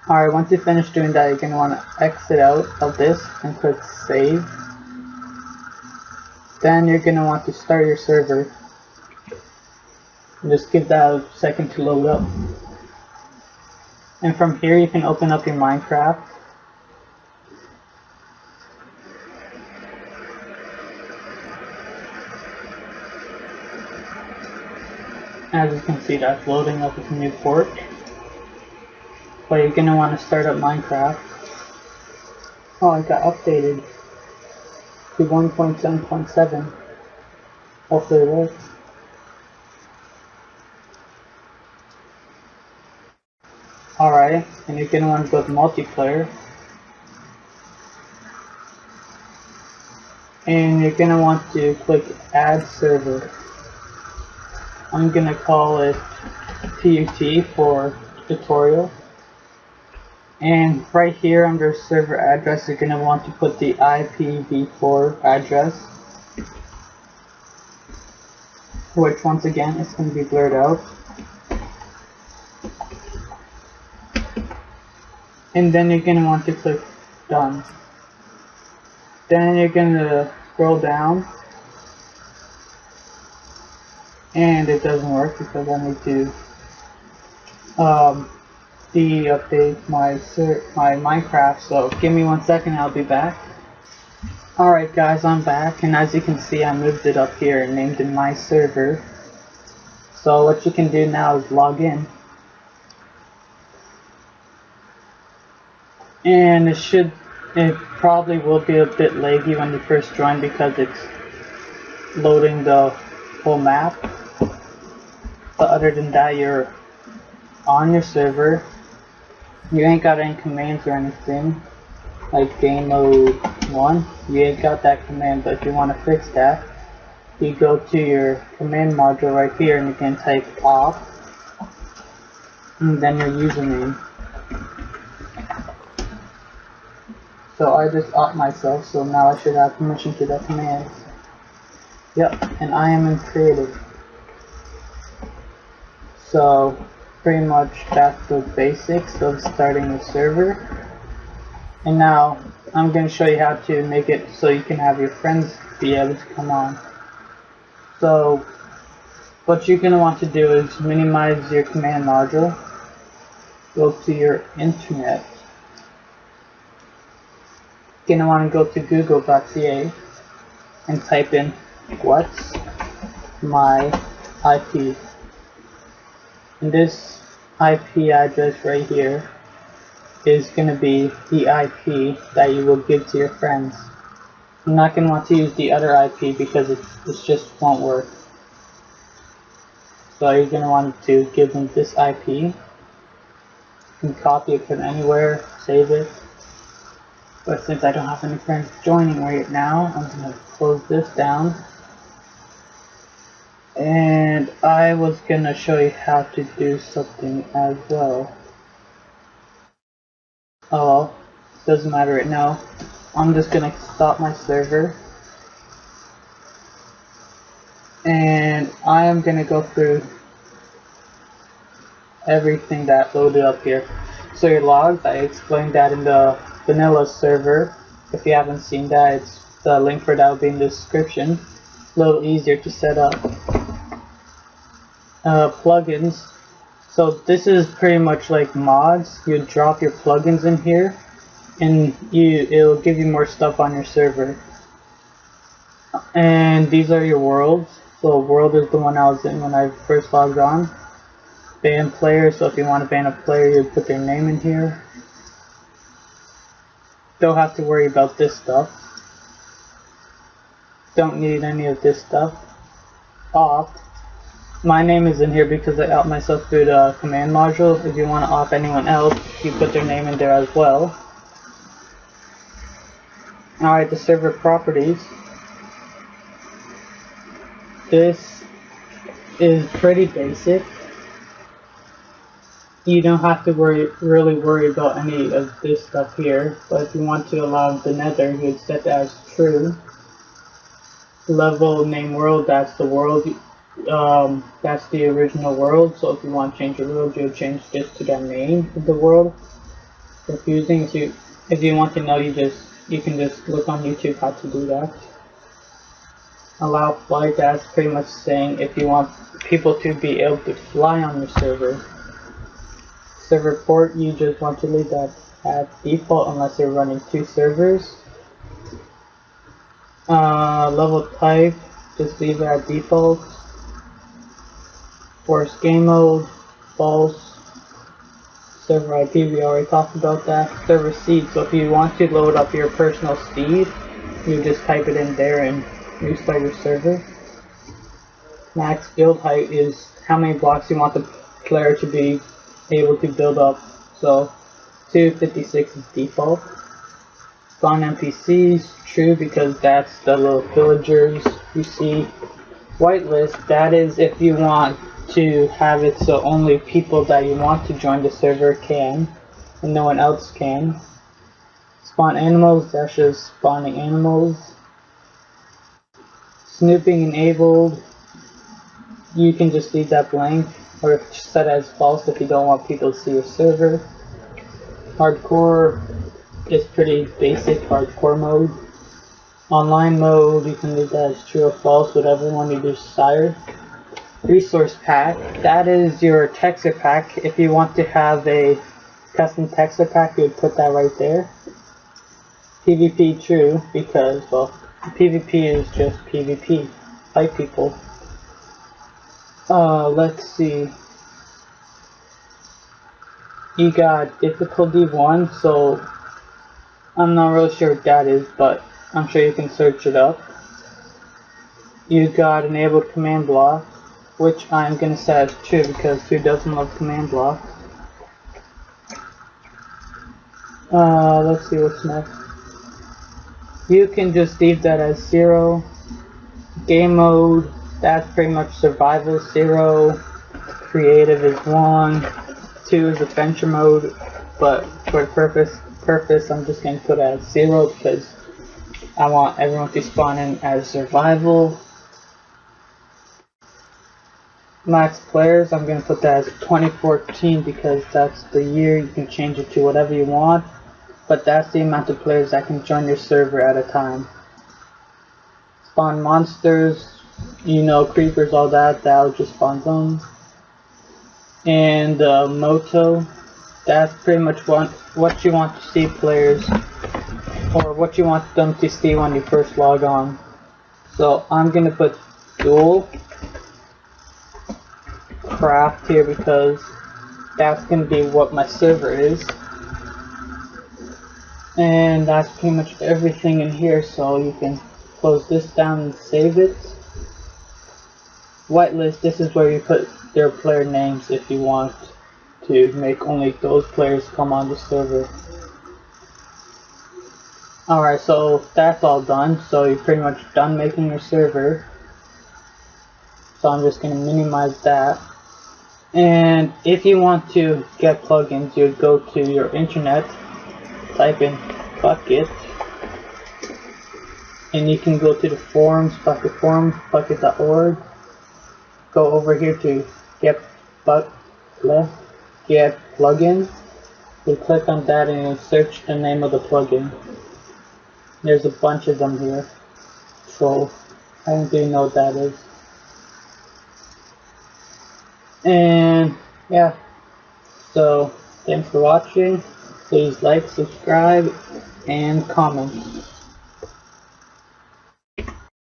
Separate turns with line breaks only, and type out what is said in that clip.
Alright, once you finish doing that, you're going to want to exit out of this and click save. Then you're going to want to start your server. Just give that a second to load up. And from here you can open up your Minecraft. As you can see, that's loading up with a new port. But you're going to want to start up Minecraft. Oh, it got updated to 1.7.7. Hopefully it works. Alright, and you're going to want to go to multiplayer. And you're going to want to click add server. I'm going to call it TUT for tutorial. And right here under server address, you're going to want to put the IPv4 address, which once again is going to be blurred out. And then you're going to want to click done. Then you're going to scroll down, and it doesn't work because I need to de-update my Minecraft, so give me 1 second, I'll be back. Alright guys, I'm back, and as you can see I moved it up here and named it my server. So what you can do now is log in. And it probably will be a bit laggy when you first join because it's loading the whole map. But other than that, you're on your server. You ain't got any commands or anything like game mode 1. You ain't got that command, but if you want to fix that, you go to your command module right here and you can type off and then your username. So I just opt myself, so now I should have permission to that command. Yep, and I am in creative. So pretty much that's the basics of starting a server. And now I'm going to show you how to make it so you can have your friends be able to come on. So what you're going to want to do is minimize your command module, go to your internet. You're going to want to go to google.ca and type in what's my IP. And this IP address right here is going to be the IP that you will give to your friends. I'm not going to want to use the other IP because it just won't work. So you're going to want to give them this IP. You can copy it from anywhere, save it. But since I don't have any friends joining right now, I'm going to close this down. And I was going to show you how to do something as well. Oh well, doesn't matter right now. I'm just going to stop my server. And I am going to go through everything that loaded up here. So your logs, I explained that in the vanilla server. If you haven't seen that, it's the link for that will be in the description. A little easier to set up. Plugins. So this is pretty much like mods. You drop your plugins in here, and it'll give you more stuff on your server. And these are your worlds. So world is the one I was in when I first logged on. Ban player, so if you want to ban a player, you put their name in here. Don't have to worry about this stuff. Don't need any of this stuff. Opt. My name is in here because I opt myself through the command module. If you want to opt anyone else, you put their name in there as well. Alright, the server properties. This is pretty basic. You don't have to really worry about any of this stuff here, but if you want to allow the nether, you'd set that as true. Level name world, that's the world, that's the original world, so if you want to change your world, you'll change this to the name of the world. confusing. If you want to know, you can just look on YouTube how to do that. Allow flight, that's pretty much saying if you want people to be able to fly on your server. Server port, you just want to leave that at default unless you're running 2 servers. Level type, just leave it at default. Force game mode, false. Server IP, we already talked about that. Server seed, so if you want to load up your personal speed, you just type it in there and restart your server. Max build height is how many blocks you want the player to be able to build up. So 256 is default. Spawn NPCs, true, because that's the little villagers you see. Whitelist, that is if you want to have it so only people that you want to join the server can and no one else can. Spawn animals, that's just spawning animals. Snooping enabled, you can just leave that blank or set as false if you don't want people to see your server. Hardcore is pretty basic hardcore mode. Online mode, you can leave that as true or false, whatever one you desire. Resource pack, that is your texture pack. If you want to have a custom texture pack, you would put that right there. PvP true, because, well, PvP is just PvP. Fight people. Let's see. You got difficulty 1, so I'm not really sure what that is, but I'm sure you can search it up. You got enabled command block, which I'm gonna set as true because who doesn't love command block? Let's see what's next. You can just leave that as 0. Game mode, that's pretty much survival 0. Creative is 1. 2 is adventure mode, but for the purpose I'm just gonna put it as 0 because I want everyone to spawn in as survival. Max players, I'm going to put that as 2014 because that's the year. You can change it to whatever you want, but that's the amount of players that can join your server at a time. Spawn monsters, you know, creepers, all that, that'll just spawn them. And Moto, that's pretty much what you want to see players, or what you want them to see when you first log on. So I'm going to put dual craft here because that's going to be what my server is, and that's pretty much everything in here, so you can close this down and save it. Whitelist, this is where you put their player names if you want to make only those players come on the server. Alright, so that's all done, so you're pretty much done making your server, so I'm just going to minimize that. And if you want to get plugins, you would go to your internet, type in Bukkit, and you can go to the forums, Bukkit forums, bukkit.org, go over here to get plugin, you click on that and you search the name of the plugin. There's a bunch of them here, so I don't really know what that is. And yeah, so thanks for watching. Please like, subscribe, and comment.